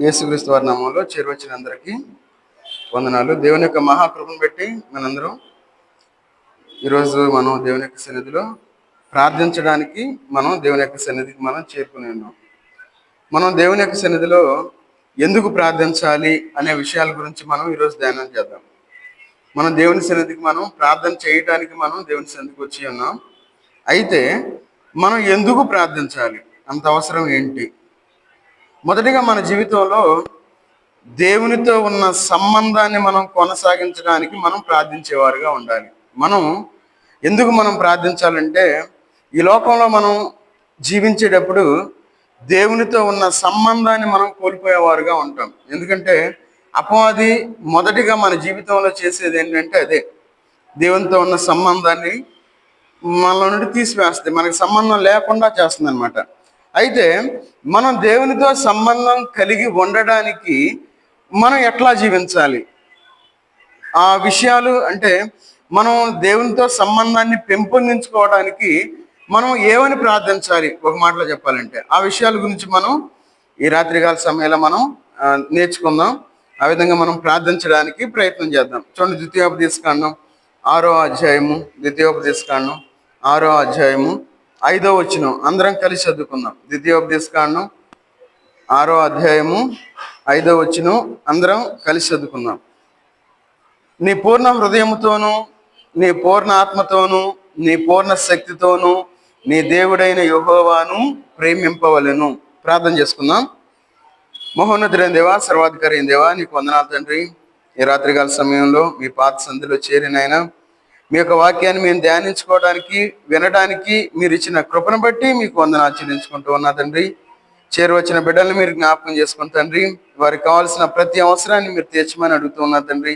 యేసుక్రీస్తు వారి నామంలో చేరువచ్చిన అందరికీ వందనాలు. దేవుని యొక్క మహాకృపను బట్టి మనందరం ఈరోజు మనం దేవుని యొక్క సన్నిధిలో ప్రార్థించడానికి దేవుని యొక్క సన్నిధికి చేరుకుని ఉన్నాం. మనం దేవుని యొక్క సన్నిధిలో ఎందుకు ప్రార్థించాలి అనే విషయాల గురించి ఈరోజు ధ్యానం చేద్దాం. మనం దేవుని సన్నిధికి ప్రార్థన చేయడానికి దేవుని సన్నిధికి వచ్చి ఉన్నాం. అయితే మనం ఎందుకు ప్రార్థించాలి, అంత అవసరం ఏంటి? మొదటిగా మన జీవితంలో దేవునితో ఉన్న సంబంధాన్ని కొనసాగించడానికి ప్రార్థించేవారుగా ఉండాలి. ఎందుకు ప్రార్థించాలంటే, ఈ లోకంలో జీవించేటప్పుడు దేవునితో ఉన్న సంబంధాన్ని కోల్పోయేవారుగా ఉంటాం. ఎందుకంటే అపవాది మొదటిగా మన జీవితంలో చేసేది ఏంటంటే అదే, దేవునితో ఉన్న సంబంధాన్ని మనలో నుండి తీసివేస్తుంది, మనకి సంబంధం లేకుండా చేస్తుంది అనమాట. అయితే మనం దేవునితో సంబంధం కలిగి ఉండడానికి ఎట్లా జీవించాలి, ఆ విషయాలు అంటే మనం దేవునితో సంబంధాన్ని పెంపొందించుకోవడానికి ఏమని ప్రార్థించాలి, ఒక మాటలో చెప్పాలంటే ఆ విషయాల గురించి ఈ రాత్రికాల సమయంలో నేర్చుకుందాం. ఆ విధంగా ప్రార్థించడానికి ప్రయత్నం చేద్దాం. చూడండి, ద్వితీయోపదేశకాండం 6వ అధ్యాయము, ద్వితీయోపదేశకాండం 6వ అధ్యాయము 5వ వచనం అందరం కలిసి చదువుకుందాం. ద్వితీయోపదేశకాండం 6వ అధ్యాయము 5వ వచనం అందరం కలిసి చదువుకుందాం. నీ పూర్ణ హృదయముతోనూ, నీ పూర్ణ ఆత్మతోనూ, నీ పూర్ణ శక్తితోనూ నీ దేవుడైన యెహోవాను ప్రేమింపవలెను. ప్రార్థన చేసుకుందాం. మహోన్నతుడైన దేవా, సర్వాధికారి అయిన దేవా, నీకు వందనాలు తండ్రి. ఈ రాత్రికాల సమయంలో మీ పాత సంధిలో చేరినైనా మీ యొక్క వాక్యాన్ని మేము ధ్యానించుకోవడానికి, వినడానికి మీరు ఇచ్చిన కృపను బట్టి మీకు వందనాలు చెల్లించుకుంటూ ఉన్నా తండ్రి. చేరువచ్చిన బిడ్డల్ని మీరు జ్ఞాపకం చేసుకుని తండ్రి, వారికి కావాల్సిన ప్రతి అవసరాన్ని మీరు తీర్చమని అడుగుతూ ఉన్నా తండ్రి.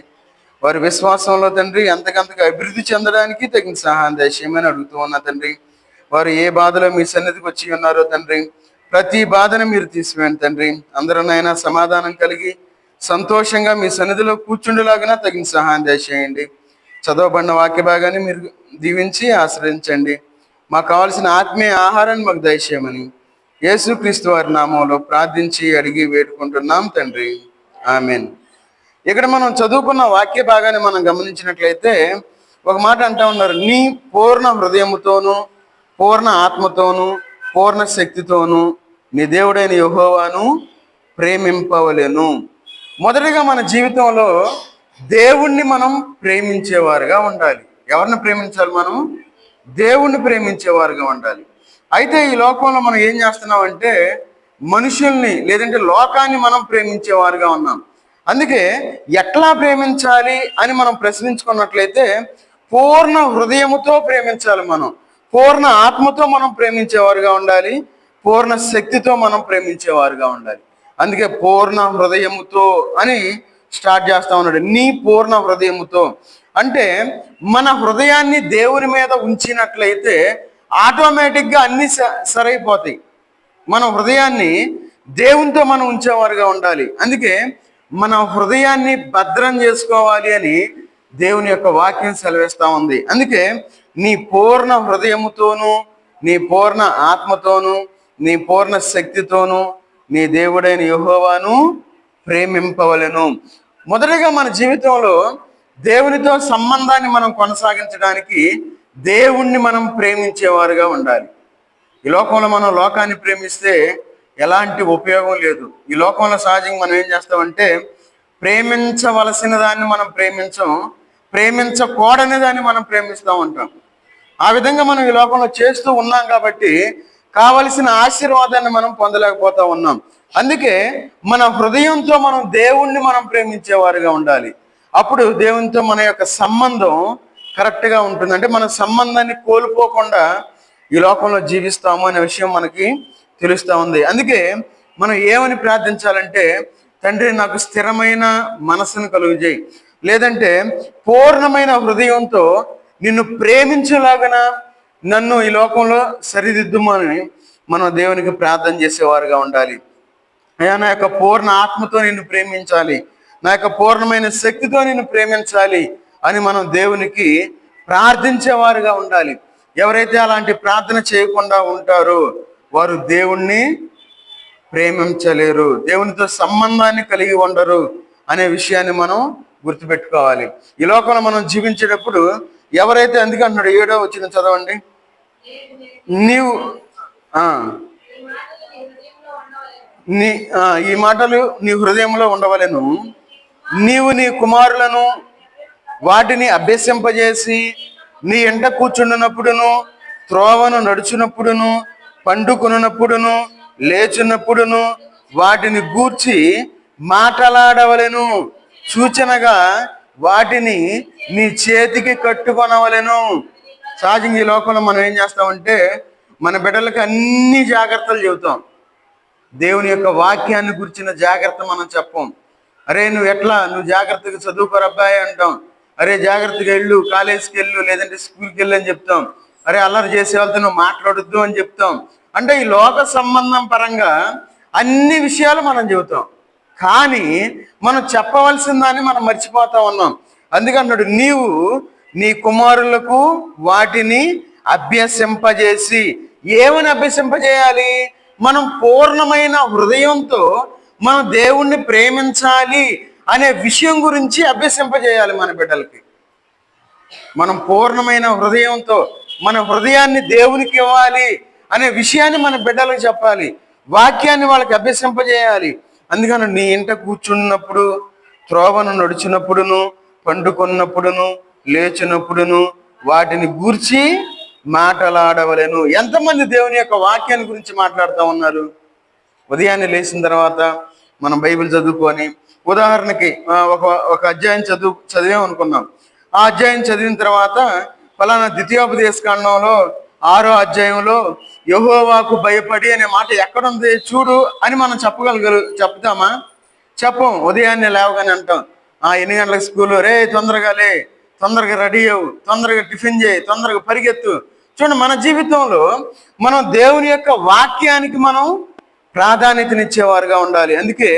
వారి విశ్వాసంలో తండ్రి అంతకంతగా అభివృద్ధి చెందడానికి తగిన సహాయం దయచేయమని అడుగుతూ ఉన్నా తండ్రి. వారు ఏ బాధలో మీ సన్నిధికి వచ్చి ఉన్నారో తండ్రి, ప్రతి బాధను మీరు తీసివేయండి తండ్రి. అందరినైనా సమాధానం కలిగి సంతోషంగా మీ సన్నిధిలో కూర్చుండేలాగా తగిన సహాయం దయచేయండి. చదవబడిన వాక్య భాగాన్ని మీరు దీవించి ఆశ్రయించండి. మాకు కావాల్సిన ఆత్మీయ ఆహారాన్ని మాకు దయచేయమని యేసుక్రీస్తు వారి నామంలో ప్రార్థించి అడిగి వేడుకుంటున్నాం తండ్రి, ఆమెన్. ఇక్కడ చదువుకున్న వాక్య భాగాన్ని గమనించినట్లయితే ఒక మాట అంటా ఉన్నారు, నీ పూర్ణ హృదయముతోనూ, పూర్ణ ఆత్మతోనూ, పూర్ణ శక్తితోనూ నీ దేవుడైన యెహోవాను ప్రేమింపవలెను. మొదటిగా మన జీవితంలో దేవుణ్ణి ప్రేమించేవారుగా ఉండాలి. ఎవరిని ప్రేమించాలి? దేవుణ్ణి ప్రేమించేవారుగా ఉండాలి. అయితే ఈ లోకంలో ఏం చేస్తున్నామంటే మనుషుల్ని, లేదంటే లోకాన్ని ప్రేమించేవారుగా ఉన్నాం. అందుకే ఎట్లా ప్రేమించాలి అని ప్రశ్నించుకున్నట్లయితే పూర్ణ హృదయముతో ప్రేమించాలి. పూర్ణ ఆత్మతో ప్రేమించేవారుగా ఉండాలి. పూర్ణ శక్తితో ప్రేమించేవారుగా ఉండాలి. అందుకే పూర్ణ హృదయముతో అని స్టార్ట్ చేస్తా ఉన్నాడు. నీ పూర్ణ హృదయముతో అంటే మన హృదయాన్ని దేవుని మీద ఉంచినట్లయితే ఆటోమేటిక్గా అన్ని సరైపోతాయి. మన హృదయాన్ని దేవునితో ఉంచేవారుగా ఉండాలి. అందుకే మన హృదయాన్ని భద్రం చేసుకోవాలి అని దేవుని యొక్క వాక్యం సెలవిస్తూ ఉంది. అందుకే నీ పూర్ణ హృదయముతోనూ, నీ పూర్ణ ఆత్మతోనూ, నీ పూర్ణ శక్తితోనూ నీ దేవుడైన యెహోవాను ప్రేమింపవలెను. మొదటిగా మన జీవితంలో దేవునితో సంబంధాన్ని కొనసాగించడానికి దేవుణ్ణి ప్రేమించేవారుగా ఉండాలి. ఈ లోకంలో లోకాన్ని ప్రేమిస్తే ఎలాంటి ఉపయోగం లేదు. ఈ లోకంలో సహజంగా ఏం చేస్తామంటే ప్రేమించవలసిన దాన్ని ప్రేమించం, ప్రేమించకూడని దాన్ని ప్రేమిస్తూ ఉంటాం. ఆ విధంగా ఈ లోకంలో చేస్తూ ఉన్నాం కాబట్టి కావలసిన ఆశీర్వాదాన్ని పొందలేకపోతా ఉన్నాం. అందుకే మన హృదయంతో దేవుణ్ణి ప్రేమించేవారుగా ఉండాలి. అప్పుడు దేవునితో మన యొక్క సంబంధం కరెక్ట్గా ఉంటుంది. అంటే మన సంబంధాన్ని కోల్పోకుండా ఈ లోకంలో జీవిస్తాము అనే విషయం మనకి తెలుస్తూ ఉంది. అందుకే ఏమని ప్రార్థించాలంటే, తండ్రి నాకు స్థిరమైన మనసును కలుగజేయి, లేదంటే పూర్ణమైన హృదయంతో నిన్ను ప్రేమించేలాగా నన్ను ఈ లోకంలో సరిదిద్దుమని దేవునికి ప్రార్థన చేసేవారుగా ఉండాలి. అయ్యా, నా యొక్క పూర్ణ ఆత్మతో నిన్ను ప్రేమించాలి, నా యొక్క పూర్ణమైన శక్తితో నిన్ను ప్రేమించాలి అని దేవునికి ప్రార్థించేవారుగా ఉండాలి. ఎవరైతే అలాంటి ప్రార్థన చేయకుండా ఉంటారో వారు దేవుణ్ణి ప్రేమించలేరు, దేవునితో సంబంధాన్ని కలిగి ఉండరు అనే విషయాన్ని మనం గుర్తుపెట్టుకోవాలి. ఈ లోకంలో మనం జీవించేటప్పుడు ఎవరైతే, అందుకే అంటున్నాడు 7వ వచనం చదవండి. నీవు ఈ మాటలు నీ హృదయంలో ఉండవలెను. నీవు నీ కుమారులను వాటిని అభ్యసింపజేసి నీ ఎంట కూర్చుండినప్పుడును, త్రోవను నడుచునప్పుడును, పండుకొనున్నప్పుడును, లేచున్నప్పుడును వాటిని గూర్చి మాటలాడవలెను. సూచనగా వాటిని నీ చేతికి కట్టుకొనవలెను. సహజంగా ఈ లోకంలో మనం ఏం చేస్తామంటే మన బిడ్డలకి అన్ని జాగ్రత్తలు చెబుతాం. దేవుని యొక్క వాక్యాన్ని గురించిన జాగ్రత్త మనం చెప్పం. అరే నువ్వు జాగ్రత్తగా చదువుకోరు అబ్బాయి అంటాం. అరే జాగ్రత్తగా వెళ్ళు, కాలేజీకి వెళ్ళు, లేదంటే స్కూల్కి వెళ్ళు అని చెప్తాం. అరే అల్లరి చేసే వాళ్ళతో నువ్వు మాట్లాడొద్దు అని చెప్తాం. అంటే ఈ లోక సంబంధం పరంగా అన్ని విషయాలు మనం చెబుతాం, కానీ మనం చెప్పవలసిన దాన్ని మనం మర్చిపోతా ఉన్నాం. అందుకన్నాడు నీవు నీ కుమారులకు వాటిని అభ్యసింపజేసి. ఏమని అభ్యసింపజేయాలి? మనం పూర్ణమైన హృదయంతో మనం దేవుణ్ణి ప్రేమించాలి అనే విషయం గురించి అభ్యసింపజేయాలి మన బిడ్డలకి. మనం పూర్ణమైన హృదయంతో మన హృదయాన్ని దేవునికి ఇవ్వాలి అనే విషయాన్ని మన బిడ్డలకు చెప్పాలి, వాక్యాన్ని వాళ్ళకి అభ్యసింపజేయాలి. అందుకని నీ ఇంట కూర్చున్నప్పుడు, త్రోవను నడుచున్నప్పుడును, పండుకొన్నప్పుడును, లేచినప్పుడును వాటిని గూర్చి మాటలాడవలెను. ఎంతమంది దేవుని యొక్క వాక్యాన్ని గురించి మాట్లాడుతూ ఉన్నారు? ఉదయాన్నే లేచిన తర్వాత మనం బైబిల్ చదువుకొని, ఉదాహరణకి ఒక అధ్యాయం చదివామనుకున్నాం. ఆ అధ్యాయం చదివిన తర్వాత ఫలానా ద్వితీయోపదేశకాండంలో 6వ అధ్యాయంలో యెహోవాకు భయపడి అనే మాట ఎక్కడుంది చూడు అని మనం చెప్తామా? చెప్పం. ఉదయాన్నే లేవగానే అంటాం 8 గంటలకు స్కూల్, రే తొందరగా లే, తొందరగా రెడీ అవ్వు, తొందరగా టిఫిన్ చేయి, తొందరగా పరిగెత్తు. చూడండి, మన జీవితంలో మనం దేవుని యొక్క వాక్యానికి మనం ప్రాధాన్యతనిచ్చేవారుగా ఉండాలి. అందుకే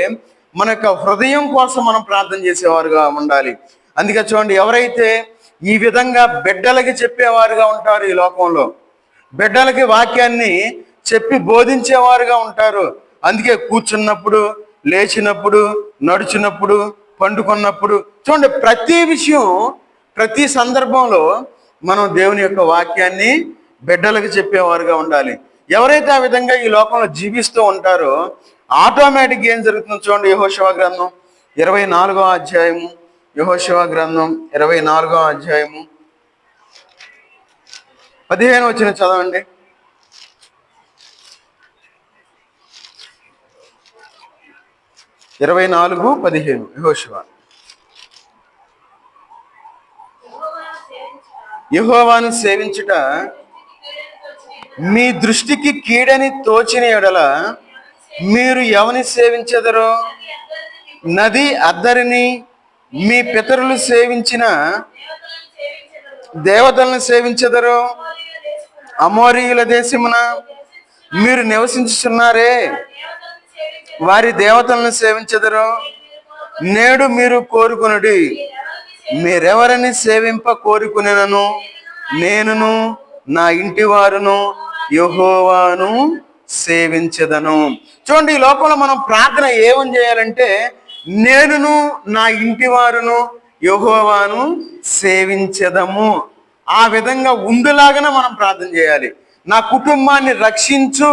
మన యొక్క హృదయం కోసం మనం ప్రార్థన చేసేవారుగా ఉండాలి. అందుకే చూడండి, ఎవరైతే ఈ విధంగా బిడ్డలకి చెప్పేవారుగా ఉంటారు, ఈ లోకంలో బిడ్డలకి వాక్యాన్ని చెప్పి బోధించేవారుగా ఉంటారు. అందుకే కూర్చున్నప్పుడు, లేచినప్పుడు, నడుచున్నప్పుడు, పండుకున్నప్పుడు చూడండి, ప్రతి విషయం, ప్రతి సందర్భంలో మనం దేవుని యొక్క వాక్యాన్ని బిడ్డలకు చెప్పేవారుగా ఉండాలి. ఎవరైతే ఆ విధంగా ఈ లోకంలో జీవిస్తూ ఉంటారో ఆటోమేటిక్గా ఏం జరుగుతుందో చూడండి. యెహోషువ గ్రంథం 24వ అధ్యాయము, యెహోషువ గ్రంథం 24వ అధ్యాయము 15వ వచనం చదవండి. 24:15 యెహోషువ. యెహోవాను సేవించుట మీ దృష్టికి కీడని తోచిన ఎడల మీరు ఎవని సేవించెదరో? నది అద్దరిని, మీ పితరులు సేవించిన దేవతలను సేవించెదరో? అమోరీయుల దేశమున మీరు నివసించుచున్నారే, వారి దేవతలను సేవించెదరో? నేడు మీరు కోరుకొనుడి, మీరెవరిని సేవింప కోరుకునేనను నేనును నా ఇంటి వారును యెహోవాను సేవించెదను. చూడండి, ఈ లోకంలో మనం ప్రార్థన ఏమని చేయాలంటే నేనును నా ఇంటి వారును యెహోవాను సేవించెదము. ఆ విధంగా ఉండేలాగానే మనం ప్రార్థన చేయాలి. నా కుటుంబాన్ని రక్షించు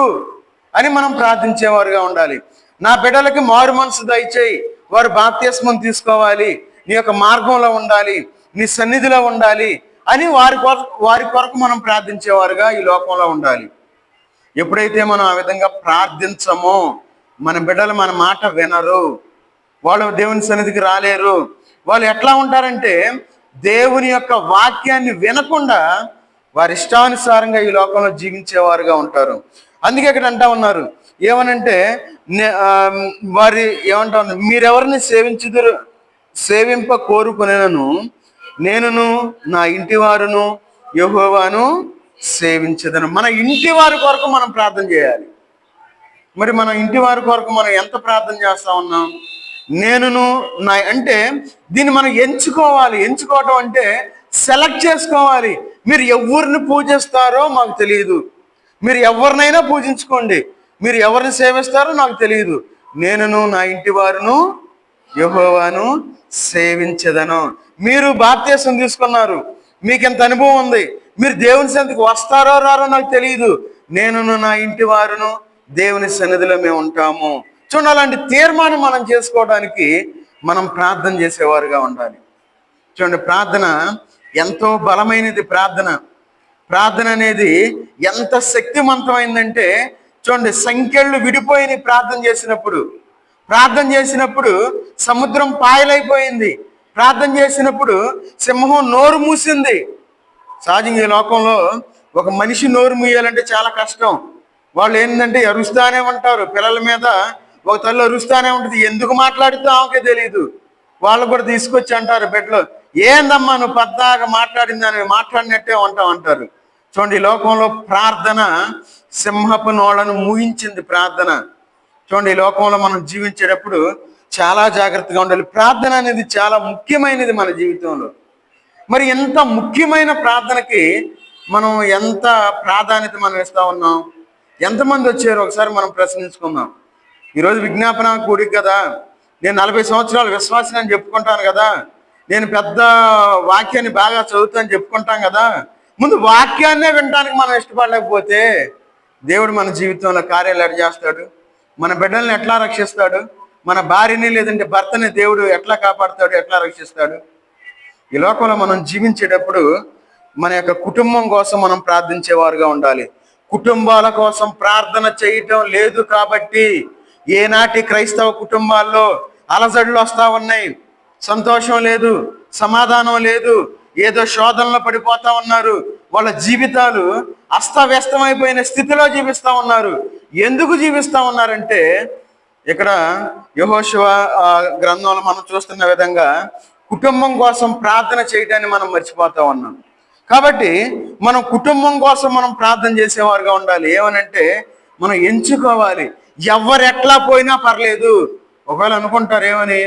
అని మనం ప్రార్థించేవారుగా ఉండాలి. నా బిడ్డలకి మారు మనసు దయచేయి, వారు బాప్తిస్మం తీసుకోవాలి, నీ యొక్క మార్గంలో ఉండాలి, నీ సన్నిధిలో ఉండాలి అని వారి కొరకు మనం ప్రార్థించేవారుగా ఈ లోకంలో ఉండాలి. ఎప్పుడైతే మనం ఆ విధంగా ప్రార్థించమో మన బిడ్డలు మన మాట వినరు, వాళ్ళు దేవుని సన్నిధికి రాలేరు. వాళ్ళు ఎట్లా ఉంటారంటే దేవుని యొక్క వాక్యాన్ని వినకుండా వారి ఇష్టానుసారంగా ఈ లోకంలో జీవించేవారుగా ఉంటారు. అందుకే ఇక్కడ అంటా ఉన్నారు, ఏమనంటే వారి ఏమంటా ఉన్నారు, మీరెవరిని సేవింప కోరుకునేనను నేనును నా ఇంటి వారును యెహోవాను సేవించదను. మన ఇంటి వారి కొరకు మనం ప్రార్థన చేయాలి. మరి మన ఇంటి వారి కొరకు మనం ఎంత ప్రార్థన చేస్తా ఉన్నాం? నేనును నా అంటే దీన్ని మనం ఎంచుకోవాలి. ఎంచుకోవటం అంటే సెలెక్ట్ చేసుకోవాలి. మీరు ఎవరిని పూజిస్తారో మాకు తెలియదు, మీరు ఎవరినైనా పూజించుకోండి, మీరు ఎవరిని సేవిస్తారో నాకు తెలియదు, నేనును నా ఇంటి వారును యెహోవాను సేవించదను. మీరు బాప్తీసం తీసుకున్నారు, మీకు ఇంత అనుభవం ఉంది, మీరు దేవుని సన్నిధికి వస్తారో రారో నాకు తెలియదు, నేనును నా ఇంటి వారును దేవుని సన్నిధిలో మేము ఉంటాము. చూడండి, అలాంటి తీర్మానం మనం చేసుకోవడానికి మనం ప్రార్థన చేసేవారుగా ఉండాలి. చూడండి, ప్రార్థన ఎంతో బలమైనది. ప్రార్థన అనేది ఎంత శక్తివంతమైందంటే, చూడండి, సంఖ్యలు విడిపోయిన ప్రార్థన చేసినప్పుడు సముద్రం పాయలైపోయింది. ప్రార్థన చేసినప్పుడు సింహం నోరు మూసింది. సహజంగా ఈ లోకంలో ఒక మనిషి నోరు మూయాలంటే చాలా కష్టం. వాళ్ళు ఏంటంటే అరుస్తానే ఉంటారు, పిల్లల మీద ఒక తల్లి అరుస్తానే ఉంటుంది, ఎందుకు మాట్లాడుతూ ఆమెకే తెలియదు. వాళ్ళు కూడా తీసుకొచ్చి అంటారు బిడ్డలు, ఏందమ్మా నువ్వు పద్దాగా మాట్లాడిందని, మాట్లాడినట్టే ఉంటావు అంటారు. చూడండి, ఈ లోకంలో ప్రార్థన సింహపు నోళ్లను మూయించింది ప్రార్థన. చూడండి, ఈ లోకంలో మనం జీవించేటప్పుడు చాలా జాగ్రత్తగా ఉండాలి. ప్రార్థన అనేది చాలా ముఖ్యమైనది మన జీవితంలో. మరి ఎంత ముఖ్యమైన ప్రార్థనకి మనం ఎంత ప్రాధాన్యత మనం ఇస్తా ఉన్నాం? ఎంతమంది వచ్చారు ఒకసారి మనం ప్రశ్నించుకుందాం. ఈరోజు విజ్ఞాపన కూడిక కదా, నేను 40 సంవత్సరాలు విశ్వాసం అని చెప్పుకుంటాను కదా, నేను పెద్ద వాక్యాన్ని బాగా చదువుతానని చెప్పుకుంటాం కదా. ముందు వాక్యాన్నే వినడానికి మనం ఇష్టపడలేకపోతే దేవుడు మన జీవితంలో కార్యాలు ఎట్లా చేస్తాడు? మన బిడ్డల్ని ఎట్లా రక్షిస్తాడు? మన భార్యని లేదంటే భర్తని దేవుడు ఎట్లా కాపాడుతాడు, ఎట్లా రక్షిస్తాడు? ఈ లోకంలో మనం జీవించేటప్పుడు మన యొక్క కుటుంబం కోసం మనం ప్రార్థించేవారుగా ఉండాలి. కుటుంబాల కోసం ప్రార్థన చేయటం లేదు కాబట్టి ఏనాటి క్రైస్తవ కుటుంబాల్లో అలజడులు వస్తూ ఉన్నాయి, సంతోషం లేదు, సమాధానం లేదు, ఏదో శోధనలో పడిపోతా ఉన్నారు. వాళ్ళ జీవితాలు అస్తవ్యస్తమైపోయిన స్థితిలో జీవిస్తూ ఉన్నారు. ఎందుకు జీవిస్తూ ఉన్నారంటే, ఇక్కడ యెహోషువ గ్రంథంలో మనం చూస్తున్న విధంగా కుటుంబం కోసం ప్రార్థన చేయడాన్ని మనం మర్చిపోతా ఉన్నాం. కాబట్టి మనం కుటుంబం కోసం మనం ప్రార్థన చేసేవారుగా ఉండాలి. ఏమనంటే మనం ఎంచుకోవాలి, ఎవరెట్లా పోయినా పర్లేదు. ఒకవేళ అనుకుంటారు ఏమని,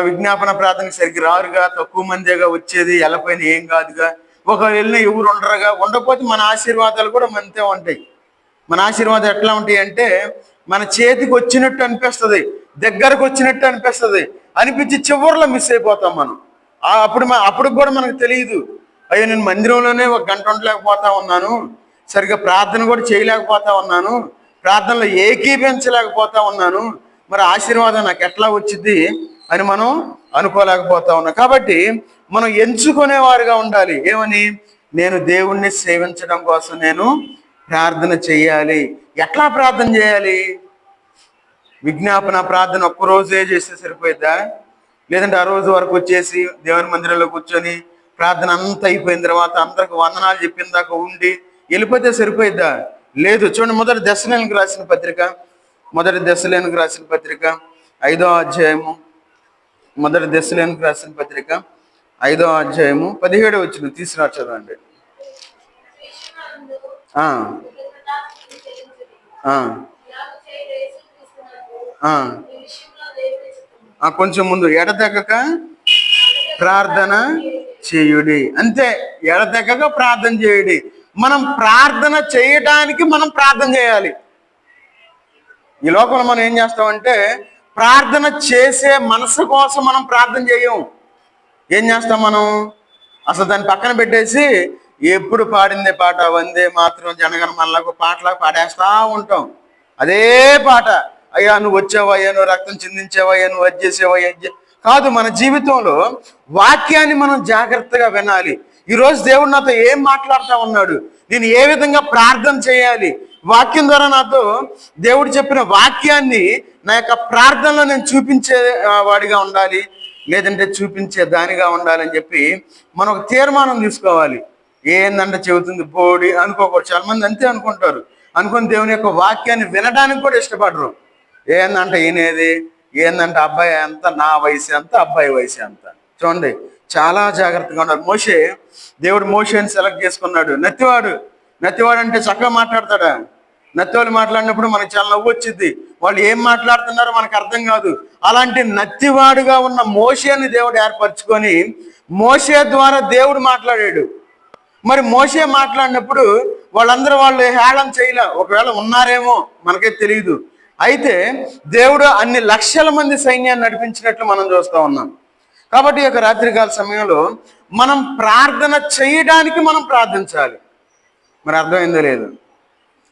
విజ్ఞాపన ప్రార్థనకి సరిగ్గా రారుగా, తక్కువ మందిగా వచ్చేది, వెళ్ళపోయిన ఏం కాదుగా, ఒకవేళ వెళ్ళినా ఎవరు ఉండరుగా. ఉండకపోతే మన ఆశీర్వాదాలు కూడా మనతే ఉంటాయి. మన ఆశీర్వాదాలు ఎట్లా ఉంటాయి అంటే, మన చేతికి వచ్చినట్టు అనిపిస్తుంది, దగ్గరకు వచ్చినట్టు అనిపించి చివరిలో మిస్ అయిపోతాం మనం. అప్పుడు కూడా మనకు తెలియదు, అయ్యో నేను మందిరంలోనే 1 గంట ఉండలేకపోతా ఉన్నాను, సరిగ్గా ప్రార్థన కూడా చేయలేకపోతా ఉన్నాను, ప్రార్థనలో ఏకీభించలేకపోతా ఉన్నాను, మరి ఆశీర్వాదం నాకు ఎట్లా వచ్చింది అని మనం అనుకోలేకపోతా ఉన్నాం. కాబట్టి మనం ఎంచుకునేవారుగా ఉండాలి. ఏమని? నేను దేవుణ్ణి సేవించడం కోసం నేను ప్రార్థన చేయాలి. ఎట్లా ప్రార్థన చేయాలి? విజ్ఞాపన ప్రార్థన ఒక్కరోజే చేస్తే సరిపోయిద్దా? లేదంటే ఆ రోజు వరకు వచ్చేసి దేవుని మందిరంలో కూర్చొని ప్రార్థన అంతా అయిపోయిన తర్వాత అందరికి వందనాలు చెప్పిన దాకా ఉండి వెళ్ళిపోతే సరిపోయిద్దా? లేదు. చూడండి, మొదటి దశలోనికి రాసిన పత్రిక 5వ అధ్యాయము, మొదటి దశలోనికి రాసిన పత్రిక 5వ అధ్యాయము 17వ వచనం తీసుకురా చదవండి. కొంచెం ముందు, ఎడతెగక ప్రార్థన చేయుడి. అంతే, ఎడతెగక ప్రార్థన చేయుడి. మనం ప్రార్థన చేయడానికి మనం ప్రార్థన చేయాలి. ఈ లోకంలో మనం ఏం చేస్తామంటే, ప్రార్థన చేసే మనసు కోసం మనం ప్రార్థన చేయం. ఏం చేస్తాం మనం? అసలు దాన్ని పక్కన పెట్టేసి ఎప్పుడు పాడిందే పాట, వందే మాత్రం జనగణమనలకు పాటలాగా పాడేస్తా ఉంటాం. అదే పాట, అయ్యా నువ్వు వచ్చావయ్యా, నువ్వు రక్తం చిందించావయ్యా, నువ్వు అది చేసావయ్యా కాదు. మన జీవితంలో వాక్యాన్ని మనం జాగ్రత్తగా వినాలి. ఈరోజు దేవుడు నాతో ఏం మాట్లాడుతూ ఉన్నాడు, నేను ఏ విధంగా ప్రార్థన చేయాలి, వాక్యం ద్వారా నాతో దేవుడు చెప్పిన వాక్యాన్ని నా యొక్క ప్రార్థనలో నేను చూపించే వాడిగా ఉండాలి, లేదంటే చూపించే దానిగా ఉండాలని చెప్పి మనం ఒక తీర్మానం తీసుకోవాలి. ఏందంటే చెబుతుంది బోడి అనుకోకూడదు. చాలా మంది అంతే అనుకుంటారు. అనుకుని దేవుని యొక్క వాక్యాన్ని వినడానికి కూడా ఇష్టపడరు. ఏందంటే ఈయనేది, ఏందంటే అబ్బాయి ఎంత, నా వయసు ఎంత, అబ్బాయి వయసు ఎంత. చూడండి, చాలా జాగ్రత్తగా ఉన్నారు. దేవుడు మోషేని సెలెక్ట్ చేసుకున్నాడు. నత్తివాడు అంటే చక్కగా మాట్లాడతాడా? నత్తివాళ్ళు మాట్లాడినప్పుడు మనకు చాలా నవ్వు వచ్చింది. వాళ్ళు ఏం మాట్లాడుతున్నారో మనకు అర్థం కాదు. అలాంటి నత్తివాడుగా ఉన్న మోషేని దేవుడు ఏర్పరచుకొని మోషే ద్వారా దేవుడు మాట్లాడాడు. మరి మోషే మాట్లాడినప్పుడు వాళ్ళందరూ వాళ్ళు హేళన చేయలే. ఒకవేళ ఉన్నారేమో మనకే తెలియదు. అయితే దేవుడు అన్ని లక్షల మంది సైన్యాన్ని నడిపించినట్లు మనం చూస్తూ ఉన్నాం. కాబట్టి ఈ యొక్క రాత్రికాల సమయంలో మనం ప్రార్థన చేయడానికి మనం ప్రార్థించాలి. మరి అర్థమైందో లేదు,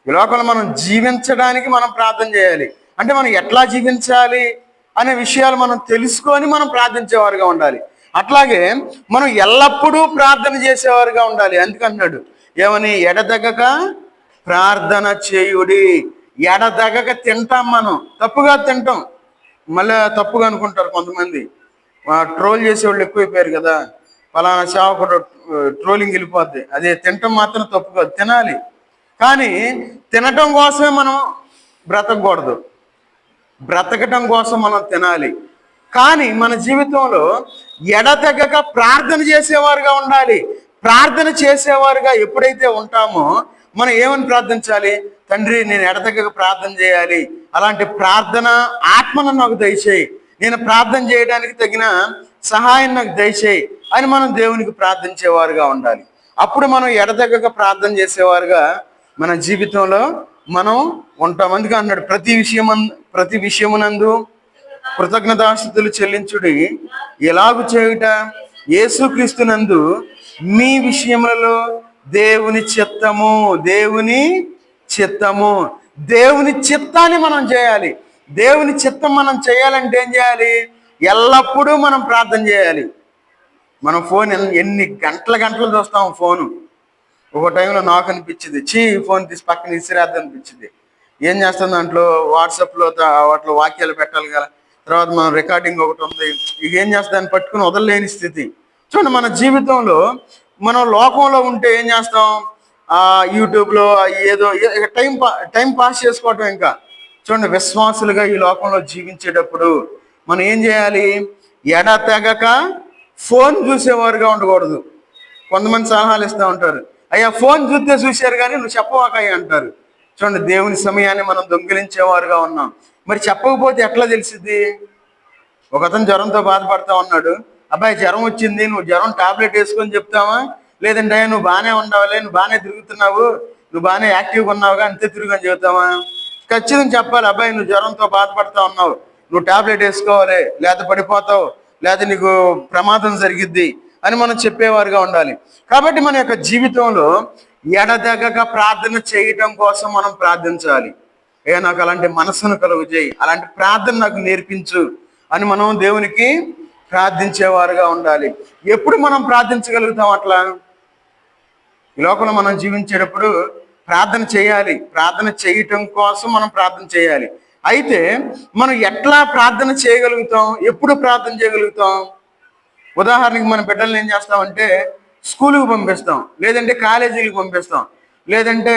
ఈ లోకంలో మనం జీవించడానికి మనం ప్రార్థన చేయాలి. అంటే మనం ఎట్లా జీవించాలి అనే విషయాలు మనం తెలుసుకొని మనం ప్రార్థించేవారుగా ఉండాలి. అట్లాగే మనం ఎల్లప్పుడూ ప్రార్థన చేసేవారుగా ఉండాలి. అందుకంటున్నాడు ఏమని, ఎడతెగక ప్రార్థన చేయుడి. ఎడతెగక తింటాం, మనం తప్పుగా తింటాం. మళ్ళీ తప్పుగా అనుకుంటారు కొంతమంది, ట్రోల్ చేసేవాళ్ళు ఎక్కువైపోయారు కదా, పలానా సేవకుడు ట్రోలింగ్ వెళ్ళిపోద్ది. అదే తినటం మాత్రం తప్పు కాదు, తినాలి. కానీ తినటం కోసమే మనం బ్రతకూడదు, బ్రతకటం కోసం మనం తినాలి. కానీ మన జీవితంలో ఎడతెగక ప్రార్థన చేసేవారుగా ఉండాలి. ప్రార్థన చేసేవారుగా ఎప్పుడైతే ఉంటామో మనం ఏమని ప్రార్థించాలి, తండ్రి నేను ఎడతెగక ప్రార్థన చేయాలి, అలాంటి ప్రార్థన ఆత్మను నాకు దయచేయి, నేను ప్రార్థన చేయడానికి తగిన సహాయం నాకు దయచేయి అని మనం దేవునికి ప్రార్థించేవారుగా ఉండాలి. అప్పుడు మనం ఎడతెగక ప్రార్థన చేసేవారుగా మన జీవితంలో మనం ఉంటాం. అందుకే అన్నాడు, ప్రతి విషయమునందు కృతజ్ఞతాస్తుతులు చెల్లించుడి, ఎలాగు చేయుట, యేసుక్రీస్తునందు మీ విషయములలో దేవుని చిత్తము. దేవుని చిత్తాన్ని మనం చేయాలి. దేవుని చిత్తం మనం చేయాలంటే ఏం చేయాలి, ఎల్లప్పుడూ మనం ప్రార్థన చేయాలి. మనం ఫోన్ ఎన్ని గంటలు చూస్తాం ఫోను. ఒక టైంలో నాకు అనిపించింది, ఫోన్ తీసి పక్కన ఇసిరేద్దాం అనిపించింది. ఏం చేస్తాం, దాంట్లో వాట్సాప్లో వాటిలో వాక్యాలు పెట్టాలి కదా, తర్వాత మనం రికార్డింగ్ ఒకటి ఉంది, ఇక ఏం చేస్తాం, దాన్ని పట్టుకుని వదలలేని స్థితి. చూడండి, మన జీవితంలో మనం లోకంలో ఉంటే ఏం చేస్తాం, యూట్యూబ్లో ఏదో టైం పాస్ చేసుకోవటం. ఇంకా చూడండి, విశ్వాసులుగా ఈ లోకంలో జీవించేటప్పుడు మనం ఏం చేయాలి, ఎడతెగక ఫోన్ చూసేవారుగా ఉండకూడదు. కొంతమంది సలహాలు ఇస్తూ ఉంటారు, అయ్యా ఫోన్ చూశారు కానీ నువ్వు చెప్పవాకయ్యా అంటారు. చూడండి, దేవుని సమయాన్ని మనం దొంగిలించేవారుగా ఉన్నాం. మరి చెప్పకపోతే ఎట్లా తెలిసిద్ది? ఒక అతను జ్వరంతో బాధపడతా ఉన్నాడు, అబ్బాయి జ్వరం వచ్చింది, నువ్వు జ్వరం టాబ్లెట్ వేసుకొని చెప్తావా, లేదంటే నువ్వు బాగానే ఉండవులే, నువ్వు బాగానే తిరుగుతున్నావు, నువ్వు బాగానే యాక్టివ్గా ఉన్నావుగా, అంతే తిరుగుని చెబుతావా? ఖచ్చితంగా చెప్పాలి, అబ్బాయి నువ్వు జ్వరంతో బాధపడతా ఉన్నావు, నువ్వు టాబ్లెట్ వేసుకోవాలి, లేకపోతే పడిపోతావు, లేకపోతే నీకు ప్రమాదం జరిగిద్ది అని మనం చెప్పేవారుగా ఉండాలి. కాబట్టి మన యొక్క జీవితంలో ఎడతెగక ప్రార్థన చేయటం కోసం మనం ప్రార్థించాలి. నాకు అలాంటి మనసును కలుగు చేయి, అలాంటి ప్రార్థన నాకు నేర్పించు అని మనం దేవునికి ప్రార్థించేవారుగా ఉండాలి. ఎప్పుడు మనం ప్రార్థించగలుగుతాం అట్లా? ఈ లోకంలో మనం జీవించేటప్పుడు ప్రార్థన చేయాలి. ప్రార్థన చేయటం కోసం మనం ప్రార్థన చేయాలి. అయితే మనం ఎట్లా ప్రార్థన చేయగలుగుతాం, ఎప్పుడు ప్రార్థన చేయగలుగుతాం? ఉదాహరణకి మన బిడ్డలను ఏం చేస్తామంటే స్కూలుకి పంపిస్తాం, లేదంటే కాలేజీలకు పంపిస్తాం, లేదంటే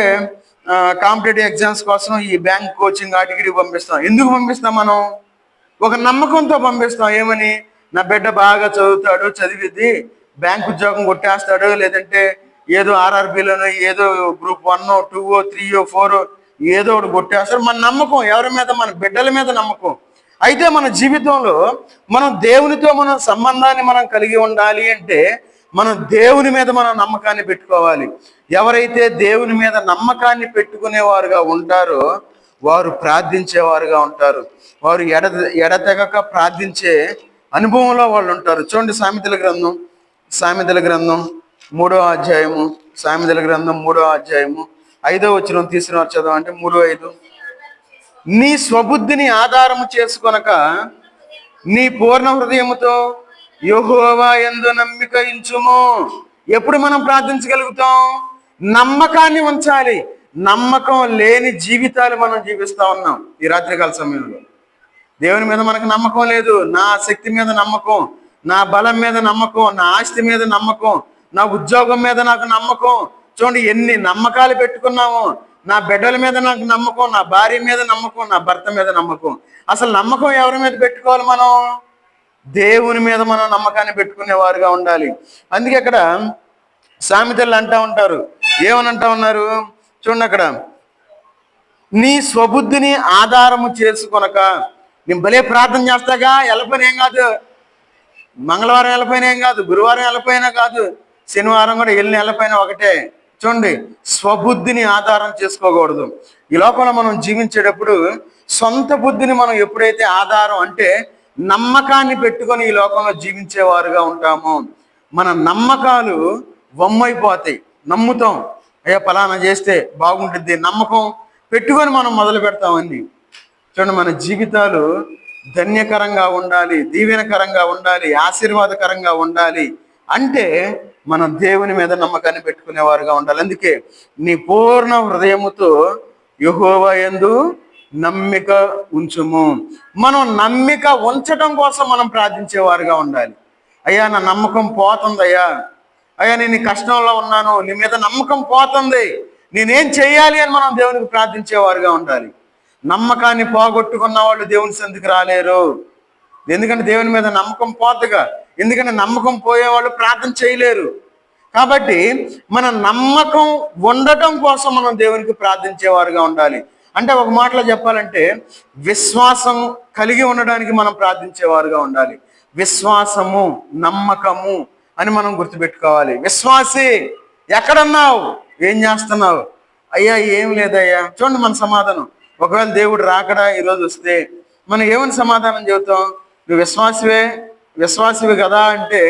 కాంపిటేటివ్ ఎగ్జామ్స్ కోసం ఈ బ్యాంక్ కోచింగ్ వాటికి పంపిస్తాం. ఎందుకు పంపిస్తాం? మనం ఒక నమ్మకంతో పంపిస్తాం. ఏమని, నా బిడ్డ బాగా చదువుతాడు, చదివిద్ది, బ్యాంక్ ఉద్యోగం కొట్టేస్తాడు, లేదంటే ఏదో ఆర్ఆర్బీలోనో ఏదో గ్రూప్ 1, 2, 3, 4 ఏదో ఒకటి కొట్టేస్తాడు. మన నమ్మకం ఎవరి మీద? మన బిడ్డల మీద నమ్మకం. అయితే మన జీవితంలో మనం దేవునితో మన సంబంధాన్ని మనం కలిగి ఉండాలి అంటే మనం దేవుని మీద మన నమ్మకాన్ని పెట్టుకోవాలి. ఎవరైతే దేవుని మీద నమ్మకాన్ని పెట్టుకునేవారుగా ఉంటారో వారు ప్రార్థించేవారుగా ఉంటారు. వారు ఎడతెగక ప్రార్థించే అనుభవంలో వాళ్ళు ఉంటారు. చూడండి, సామెతల గ్రంథం 3వ అధ్యాయము, సామెతల గ్రంథం 3వ అధ్యాయము 5వ వచనం తీసుకుని చదవండి. 3:5, నీ స్వబుద్ధిని ఆధారము చేసుకొనక నీ పూర్ణ హృదయముతో యెహోవా యందు నమ్మిక ఉంచుము. ఎప్పుడు మనం ప్రార్థించగలుగుతాం? నమ్మకాన్ని ఉంచాలి. నమ్మకం లేని జీవితాలు మనం జీవిస్తా ఉన్నాం ఈ రాత్రికాల సమయంలో. దేవుని మీద మనకు నమ్మకం లేదు. నా శక్తి మీద నమ్మకం, నా బలం మీద నమ్మకం, నా ఆస్తి మీద నమ్మకం, నా ఉద్యోగం మీద నాకు నమ్మకం. చూడండి, ఎన్ని నమ్మకాలు పెట్టుకున్నాము. నా బిడ్డల మీద నాకు నమ్మకం, నా భార్య మీద నమ్మకం, నా భర్త మీద నమ్మకం. అసలు నమ్మకం ఎవరి మీద పెట్టుకోవాలి? మనం దేవుని మీద మనం నమ్మకాన్ని పెట్టుకునేవారుగా ఉండాలి. అందుకే అక్కడ సామెతలు అంటా ఉంటారు, ఏమని అంటా ఉన్నారు చూడండి, అక్కడ నీ స్వబుద్ధిని ఆధారము చేసుకొనక. నేను భలే ప్రార్థన చేస్తాగా, వెళ్ళపోయిన ఏం కాదు, మంగళవారం వెళ్ళపోయినా ఏం కాదు, గురువారం వెళ్ళపోయినా కాదు, శనివారం కూడా వెళ్ళిపోయినా ఒకటే. చూడండి, స్వబుద్ధిని ఆధారం చేసుకోకూడదు. ఈ లోకంలో మనం జీవించేటప్పుడు సొంత బుద్ధిని మనం ఎప్పుడైతే ఆధారం అంటే నమ్మకాన్ని పెట్టుకొని ఈ లోకంలో జీవించేవారుగా ఉంటామో మన నమ్మకాలు వమ్మైపోతాయి. నమ్ముతాం, అయ్యా ఫలానా చేస్తే బాగుంటుంది, నమ్మకం పెట్టుకొని మనం మొదలు పెడతామని. చూడండి, మన జీవితాలు ధన్యకరంగా ఉండాలి, దీవెనకరంగా ఉండాలి, ఆశీర్వాదకరంగా ఉండాలి అంటే మనం దేవుని మీద నమ్మకాన్ని పెట్టుకునేవారుగా ఉండాలి. అందుకే నీ పూర్ణ హృదయముతో యెహోవా యందు నమ్మిక ఉంచుము. మనం నమ్మిక ఉంచటం కోసం మనం ప్రార్థించేవారుగా ఉండాలి. అయ్యా నా నమ్మకం పోతుందయ్యా, అయ్యా నేను కష్టంలో ఉన్నాను, నీ మీద నమ్మకం పోతుంది, నేనేం చెయ్యాలి అని మనం దేవునికి ప్రార్థించేవారుగా ఉండాలి. నమ్మకాన్ని పోగొట్టుకున్న వాళ్ళు దేవుని సన్నిధికి రాలేరు. ఎందుకంటే దేవుని మీద నమ్మకం పోతగా, ఎందుకంటే నమ్మకం పోయేవాళ్ళు ప్రార్థన చేయలేరు. కాబట్టి మన నమ్మకం ఉండటం కోసం మనం దేవునికి ప్రార్థించేవారుగా ఉండాలి. అంటే ఒక మాటలో చెప్పాలంటే విశ్వాసం కలిగి ఉండడానికి మనం ప్రార్థించేవారుగా ఉండాలి. విశ్వాసము, నమ్మకము అని మనం గుర్తుపెట్టుకోవాలి. విశ్వాసి ఎక్కడున్నావు, ఏం చేస్తున్నావు? అయ్యా ఏం లేదయ్యా. చూడండి మన సమాధానం. ఒకవేళ దేవుడు రాకడా ఈరోజు వస్తే మనం ఏమని సమాధానం చెబుతాం? నువ్వు విశ్వాసివి కదా అంటే,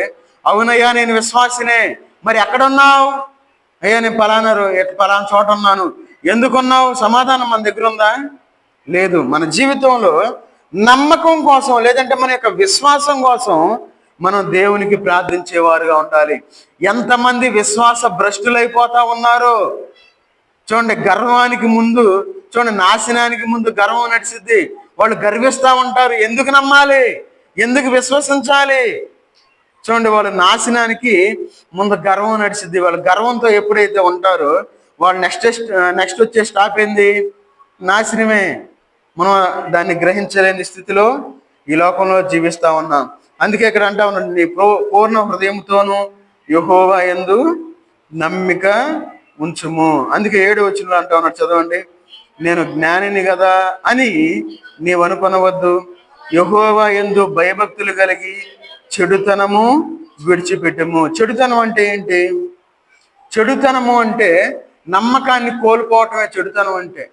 అవునయ్యా నేను విశ్వాసినే. మరి ఎక్కడున్నావు? అయ్యా నేను పలానా చోట ఉన్నాను. ఎందుకున్నావు? సమాధానం మన దగ్గర ఉందా? లేదు. మన జీవితంలో నమ్మకం కోసం, లేదంటే మన యొక్క విశ్వాసం కోసం మనం దేవునికి ప్రార్థించేవారుగా ఉండాలి. ఎంతమంది విశ్వాస భ్రష్టులైపోతా ఉన్నారో చూడండి. గర్వానికి ముందు చూడండి, నాశనానికి ముందు గర్వం నడిచిద్ది. వాళ్ళు గర్విస్తూ ఉంటారు. ఎందుకు నమ్మాలి, ఎందుకు విశ్వసించాలి? చూడండి, వాళ్ళు నాశనానికి ముందు గర్వం నడిచిద్ది. వాళ్ళు గర్వంతో ఎప్పుడైతే ఉంటారో వాళ్ళు నెక్స్ట్ వచ్చే స్టాప్ ఏంది? నాశనమే. మనం దాన్ని గ్రహించలేని స్థితిలో ఈ లోకంలో జీవిస్తూ ఉన్నాం. అందుకే ఇక్కడ అంటా ఉన్నాడు, నీ పూర్ణ హృదయంతోనూ యెహోవా యందు నమ్మిక ఉంచుము. అందుకే 7వ వచనంలో అంటా ఉన్నాడు, చదవండి. నేను జ్ఞానిని కదా అని నీవు అనుకొనవద్దు, యెహోవా యందు భయభక్తులు కలిగి చెడుతనము విడిచిపెట్టము. చెడుతనం అంటే ఏంటి? చెడుతనము అంటే నమ్మకాన్ని కోల్పోవటమే చెడుతనం అంటే.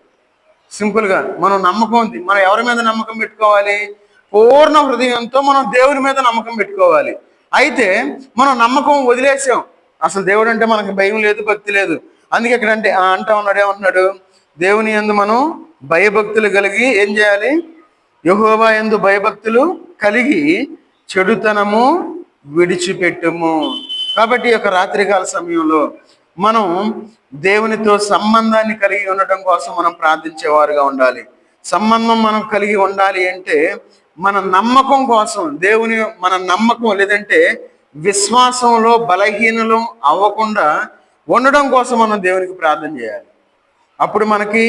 సింపుల్గా మనం నమ్మకం ఉంది, మనం ఎవరి మీద నమ్మకం పెట్టుకోవాలి? పూర్ణ హృదయంతో మనం దేవుని మీద నమ్మకం పెట్టుకోవాలి. అయితే మనం నమ్మకం వదిలేసాం. అసలు దేవుడు అంటే మనకు భయం లేదు, భక్తి లేదు. అందుకే ఇక్కడ ఏమంటున్నాడు? దేవుని యందు మనం భయభక్తులు కలిగి ఏం చేయాలి? యెహోవా యందు భయభక్తులు కలిగి చెడుతనము విడిచిపెట్టుము. కాబట్టి ఈ యొక్క రాత్రికాల సమయంలో మనం దేవునితో సంబంధాన్ని కలిగి ఉండటం కోసం మనం ప్రార్థించేవారుగా ఉండాలి. సంబంధం మనం కలిగి ఉండాలి అంటే మన నమ్మకం కోసం, మన నమ్మకం లేదంటే విశ్వాసంలో బలహీనలు అవ్వకుండా ఉండడం కోసం మనం దేవునికి ప్రార్థన చేయాలి. అప్పుడు మనకి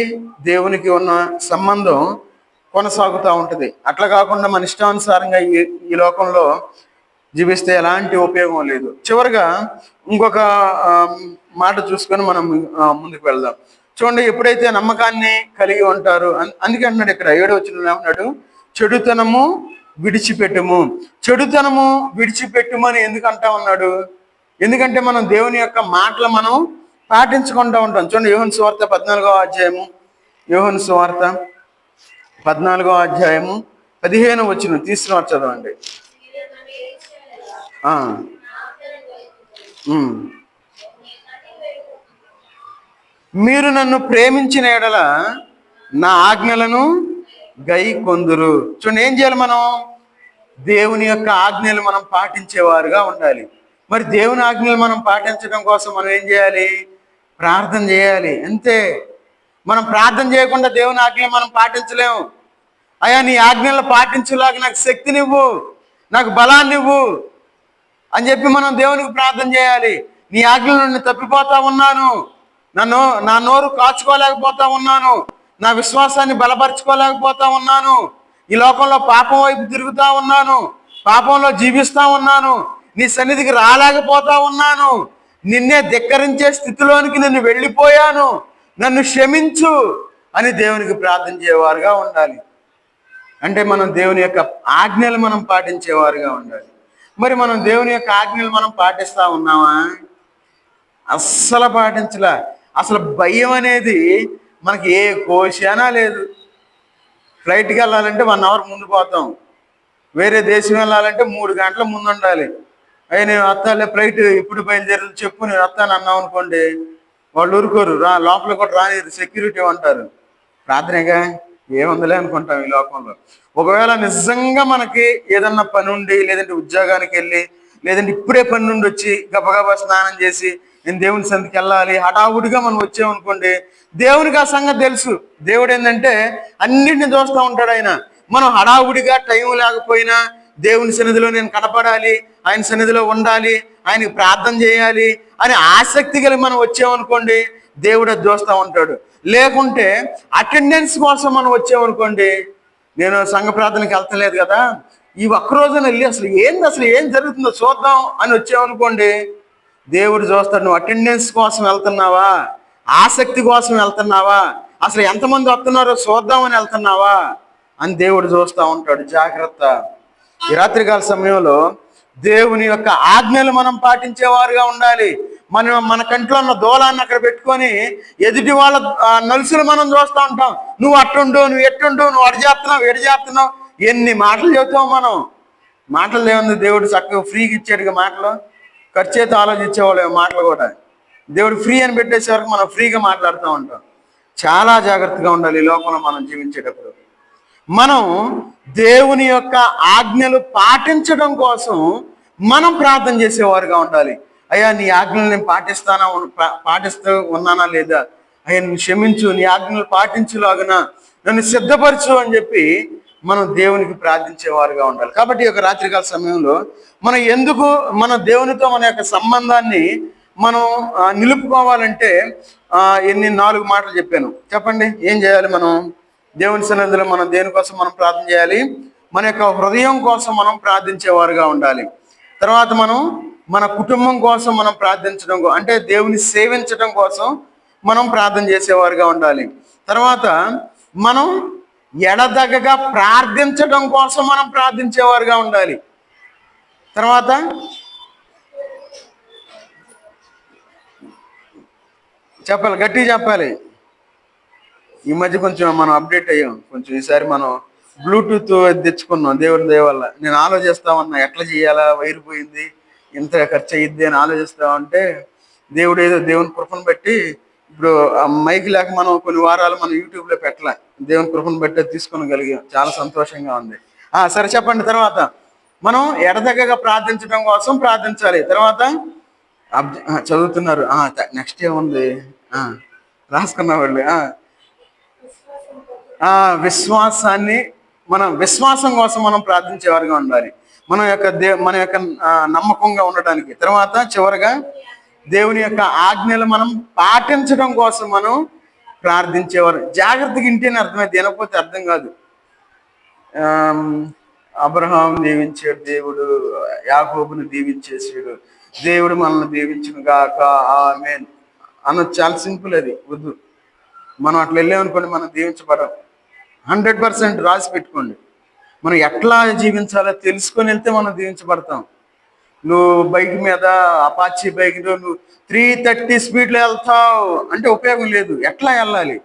దేవునికి ఉన్న సంబంధం కొనసాగుతూ ఉంటుంది. అట్లా కాకుండా మన ఇష్టానుసారంగా ఈ లోకంలో జీవిస్తే ఎలాంటి ఉపయోగం లేదు. చివరిగా ఇంకొక మాట చూసుకొని మనం ముందుకు వెళ్దాం. చూడండి, ఎప్పుడైతే నమ్మకాన్ని కలిగి ఉంటారు, అందుకే అంటున్నాడు ఇక్కడ 7వ వచనంలో ఏమన్నాడు? చెడుతనము విడిచిపెట్టుము. చెడుతనము విడిచిపెట్టుమని ఎందుకు అంటా ఉన్నాడు? ఎందుకంటే మనం దేవుని యొక్క మాటలు మనం పాటించుకుంటూ ఉంటాం. చూడండి, యోహాను సువార్త 14వ అధ్యాయము, యోహాను సువార్త 14వ అధ్యాయము 15వ వచనం తీసుకుని చదవండి. మీరు నన్ను ప్రేమించిన ఎడల నా ఆజ్ఞలను గైకొందురు. చూడండి, ఏం చేయాలి? మనం దేవుని యొక్క ఆజ్ఞలు మనం పాటించేవారుగా ఉండాలి. మరి దేవుని ఆజ్ఞలు మనం పాటించడం కోసం మనం ఏం చేయాలి? ప్రార్థన చేయాలి. అంతే. మనం ప్రార్థన చేయకుండా దేవుని ఆజ్ఞలు మనం పాటించలేము. అయ్యా నీ ఆజ్ఞలు పాటించేలాగా నాకు శక్తినివ్వు, నాకు బలాన్నివ్వు అని చెప్పి మనం దేవునికి ప్రార్థన చేయాలి. నీ ఆజ్ఞల నుండి తప్పిపోతా ఉన్నాను, నా నోరు కాచుకోలేకపోతా ఉన్నాను, నా విశ్వాసాన్ని బలపరుచుకోలేకపోతా ఉన్నాను, ఈ లోకంలో పాపం వైపు తిరుగుతా ఉన్నాను, పాపంలో జీవిస్తా ఉన్నాను, నీ సన్నిధికి రాలేకపోతా ఉన్నాను, నిన్నే ధిక్కరించే స్థితిలోనికి నేను వెళ్ళిపోయాను, నన్ను క్షమించు అని దేవునికి ప్రార్థన చేయవారుగా ఉండాలి. అంటే మనం దేవుని యొక్క ఆజ్ఞలు మనం పాటించేవారుగా ఉండాలి. మరి మనం దేవుని యొక్క ఆజ్ఞలు మనం పాటిస్తా ఉన్నామా? అస్సలు పాటించలా. అసలు భయం అనేది మనకి ఏ కోశానా లేదు. ఫ్లైట్కి వెళ్ళాలంటే 1 అవర్ ముందు పోతాం, వేరే దేశం వెళ్ళాలంటే 3 గంటల ముందు ఉండాలి. అయ్యి నేను వస్తాలే, ఫ్లైట్ ఇప్పుడు బయలుదేరి చెప్పు నేను వస్తాను అన్నాం అనుకోండి, వాళ్ళు ఊరుకోరు, లోపల కూడా రానిరు, సెక్యూరిటీ అంటారు. ప్రార్థనగా ఏముందిలే అనుకుంటాం ఈ లోకంలో. ఒకవేళ నిజంగా మనకి ఏదన్నా పని ఉండి, లేదంటే ఉద్యోగానికి వెళ్ళి, లేదంటే ఇప్పుడే పని నుండి వచ్చి గబగబా స్నానం చేసి నేను దేవుని సన్నిధికి వెళ్ళాలి హఠావుడిగా మనం వచ్చామనుకోండి, దేవునికి ఆ సంగతి తెలుసు. దేవుడు ఏంటంటే అన్నింటిని చూస్తూ ఉంటాడు ఆయన. మనం హడావుడిగా టైం లేకపోయినా దేవుని సన్నిధిలో నేను కనపడాలి, ఆయన సన్నిధిలో ఉండాలి, ఆయనకి ప్రార్థన చేయాలి అని ఆసక్తి కలిగి మనం వచ్చామనుకోండి, దేవుడు అది చూస్తూ ఉంటాడు. లేకుంటే అటెండెన్స్ కోసం మనం వచ్చామనుకోండి, నేను సంఘ ప్రార్థనకి వెళ్తలేదు కదా, ఈ ఒక్కరోజున వెళ్ళి అసలు ఏం జరుగుతుందో చూద్దాం అని వచ్చామనుకోండి, దేవుడు చూస్తాడు. నువ్వు అటెండెన్స్ కోసం వెళ్తున్నావా, ఆసక్తి కోసం వెళ్తున్నావా, అసలు ఎంతమంది వస్తున్నారో చూద్దామని వెళ్తున్నావా అని దేవుడు చూస్తూ ఉంటాడు. జాగ్రత్త. ఈ రాత్రికాల సమయంలో దేవుని యొక్క ఆజ్ఞలు మనం పాటించేవారుగా ఉండాలి. మన కంట్లో ఉన్న దూలాన్ని అక్కడ పెట్టుకొని ఎదుటి వాళ్ళ నలుసులు మనం చూస్తూ ఉంటాం. నువ్వు అట్టుండు, నువ్వు ఎట్టుండు, నువ్వు అడి చేస్తున్నావు, ఎన్ని మాటలు చెబుతావు మనం. మాటలు ఏముంది, దేవుడు చక్కగా ఫ్రీగా ఇచ్చాడుగా మాటలు. ఖర్చు అయితే ఆలోచించేవాళ్ళు మాటలు కూడా. దేవుడు ఫ్రీ అని పెట్టేసే వరకు మనం ఫ్రీగా మాట్లాడుతూ ఉంటాం. చాలా జాగ్రత్తగా ఉండాలి ఈ లోకంలో మనం జీవించేటప్పుడు. మనం దేవుని యొక్క ఆజ్ఞలు పాటించడం కోసం మనం ప్రార్థన చేసేవారుగా ఉండాలి. అయ్యా నీ ఆజ్ఞలు నేను పాటిస్తూ ఉన్నానా లేదా, అయ్యా నేను క్షమించు, నీ ఆజ్ఞలు పాటించులాగునా నన్ను సిద్ధపరచు అని చెప్పి మనం దేవునికి ప్రార్థించేవారుగా ఉండాలి. కాబట్టి ఈ యొక్క రాత్రికాల సమయంలో మనం ఎందుకు మన దేవునితో మన యొక్క సంబంధాన్ని మనం నిలుపుకోవాలంటే 4 మాటలు చెప్పాను. చెప్పండి, ఏం చేయాలి మనం దేవుని సన్నిధిలో? మనం దేనికోసం మనం ప్రార్థన చేయాలి? మన యొక్క హృదయం కోసం మనం ప్రార్థించేవారుగా ఉండాలి. తర్వాత మనం మన కుటుంబం కోసం మనం ప్రార్థించడం, అంటే దేవుని సేవించడం కోసం మనం ప్రార్థన చేసేవారుగా ఉండాలి. తర్వాత మనం ఎడదగగా ప్రార్థించడం కోసం మనం ప్రార్థించేవారుగా ఉండాలి. తర్వాత చెప్పాలి, గట్టిగా చెప్పాలి. ఈ మధ్య కొంచెం మనం అప్డేట్ అయ్యాం. కొంచెం ఈసారి మనం బ్లూటూత్ తెచ్చుకున్నాం దేవుని దయ వల్ల. నేను ఆలోచిస్తామన్నా ఎట్లా చేయాలా, వైర్ పోయింది, ఇంత ఖర్చు అయ్యిద్ది అని ఆలోచిస్తామంటే దేవుడు ఏదో దేవుని కృపను బట్టి ఇప్పుడు మైక్ లేక మనం కొన్ని వారాలు మనం యూట్యూబ్లో పెట్టలే, దేవుని కృపను బట్టి తీసుకొనగలిగాం. చాలా సంతోషంగా ఉంది. సరే చెప్పండి. తర్వాత మనం ఎడదగ్గగా ప్రార్థించడం కోసం ప్రార్థించాలి. తర్వాత చదువుతున్నారు, నెక్స్ట్ ఏముంది రాసుకున్న వాళ్ళు, విశ్వాసాన్ని విశ్వాసం కోసం మనం ప్రార్థించేవారుగా ఉండాలి, మన యొక్క నమ్మకంగా ఉండటానికి. తర్వాత చివరిగా దేవుని యొక్క ఆజ్ఞలు మనం పాటించడం కోసం మనం ప్రార్థించేవారు. జాగ్రత్తగా ఇంటేనే అర్థమైంది, వినకపోతే అర్థం కాదు. అబ్రహాం దీవించాడు దేవుడు, యాకోబుని దీవించేసాడు దేవుడు, మనల్ని దీవించును గాక ఆమేన్ అన్నది చాలా సింపుల్. అది వద్దు. మనం అట్లా వెళ్ళామనుకోండి మనం దీవించబడం. 100% రాసి పెట్టుకోండి. మనం ఎట్లా జీవించాలో తెలుసుకొని వెళ్తే మనం దీవించబడతాం. నువ్వు బైక్ మీద, అపాచీ బైక్లో నువ్వు 330 స్పీడ్లో వెళ్తావు అంటే ఉపయోగం లేదు. ఎట్లా వెళ్ళాలి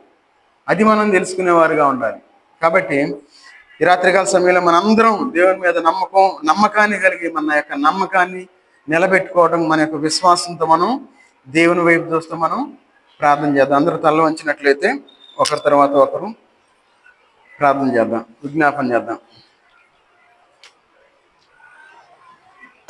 అది మనం తెలుసుకునేవారుగా ఉండాలి. కాబట్టి ఈ రాత్రికాల సమయంలో మనందరం దేవుని మీద నమ్మకాన్ని కలిగి మన యొక్క నమ్మకాన్ని నిలబెట్టుకోవడం, మన యొక్క విశ్వాసంతో మనం దేవుని వైపు చూస్తూ మనం ప్రార్థన చేద్దాం. అందరూ తల వంచినట్లయితే ఒకరి తర్వాత ఒకరు ప్రార్థన చేద్దాం, విజ్ఞాపన చేద్దాం.